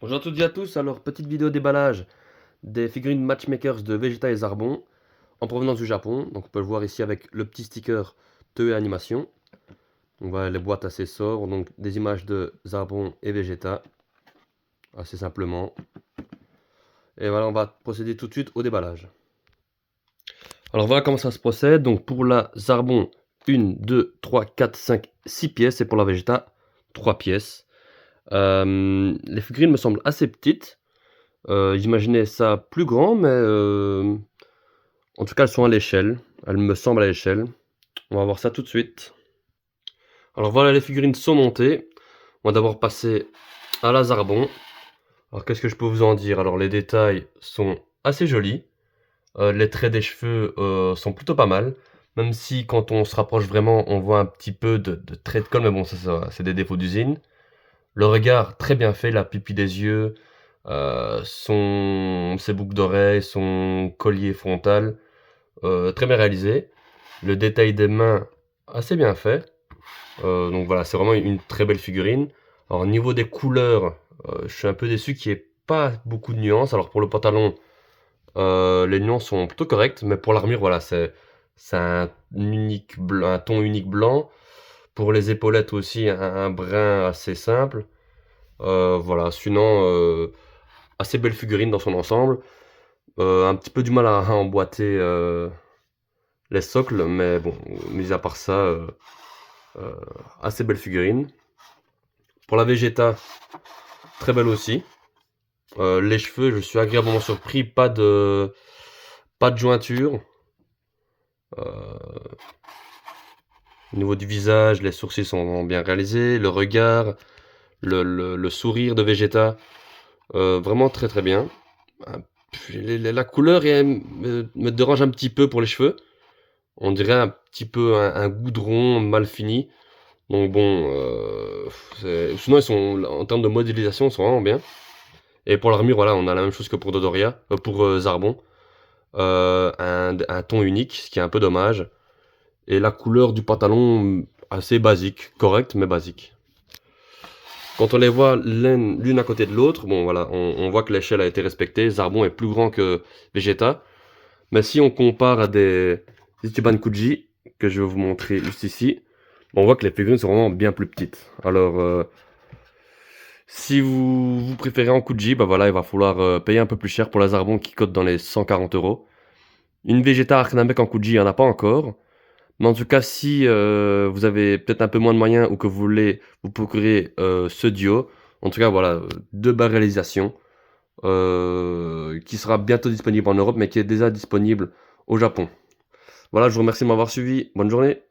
Bonjour à toutes et à tous, alors petite vidéo déballage des figurines Matchmakers de Vegeta et Zarbon en provenance du Japon. Donc on peut le voir ici avec le petit sticker Toei Animation. Donc voilà les boîtes assez sobres, donc des images de Zarbon et Vegeta, assez simplement. Et voilà, on va procéder tout de suite au déballage. Alors voilà comment ça se procède, donc pour la Zarbon, 1, 2, 3, 4, 5, 6 pièces, et pour la Vegeta, 3 pièces. Les figurines me semblent assez petites. J'imaginais ça plus grand, mais en tout cas, elles sont à l'échelle. Elles me semblent à l'échelle. On va voir ça tout de suite. Alors voilà, les figurines sont montées. On va d'abord passer à la Zarbon. Alors qu'est-ce que je peux vous en dire? Alors les détails sont assez jolis. Les traits des cheveux sont plutôt pas mal. Même si quand on se rapproche vraiment, on voit un petit peu de traits de colle. Mais bon, ça c'est des défauts d'usine. Le regard, très bien fait. La pupille des yeux. Ses boucles d'oreilles, son collier frontal. Très bien réalisé. Le détail des mains, assez bien fait. Donc voilà, c'est vraiment une très belle figurine. Alors au niveau des couleurs, je suis un peu déçu qu'il n'y ait pas beaucoup de nuances. Alors pour le pantalon, les nuances sont plutôt correctes. Mais pour l'armure, voilà, c'est un ton unique blanc. Pour les épaulettes aussi, un brun assez simple. Voilà, sinon, assez belle figurine dans son ensemble. Un petit peu du mal à emboîter les socles, mais bon, mis à part ça, euh, assez belle figurine. Pour la Vegeta, très belle aussi. Les cheveux, je suis agréablement surpris, pas de jointure. Au niveau du visage, les sourcils sont bien réalisés, le regard, le sourire de Vegeta, vraiment très très bien. La couleur me dérange un petit peu pour les cheveux. On dirait un petit peu un goudron mal fini. Donc bon, sinon ils sont, en termes de modélisation, ils sont vraiment bien. Et pour l'armure, voilà, on a la même chose que pour Dodoria, pour Zarbon. Un ton unique, ce qui est un peu dommage. Et la couleur du pantalon, assez basique, correcte mais basique. Quand on les voit l'une à côté de l'autre, bon voilà, on voit que l'échelle a été respectée. Zarbon est plus grand que Vegeta. Mais si on compare à des Ichiban Kuji, que je vais vous montrer juste ici, on voit que les figurines sont vraiment bien plus petites. Alors, si vous préférez en Kuji, bah voilà, il va falloir payer un peu plus cher pour la Zarbon qui cote dans les 140 euros. Une Vegeta Arcanamek en Kuji, il n'y en a pas encore. Mais en tout cas, si vous avez peut-être un peu moins de moyens ou que vous voulez vous procurer ce duo, en tout cas, voilà, deux belles réalisations qui sera bientôt disponible en Europe, mais qui est déjà disponible au Japon. Voilà, je vous remercie de m'avoir suivi. Bonne journée.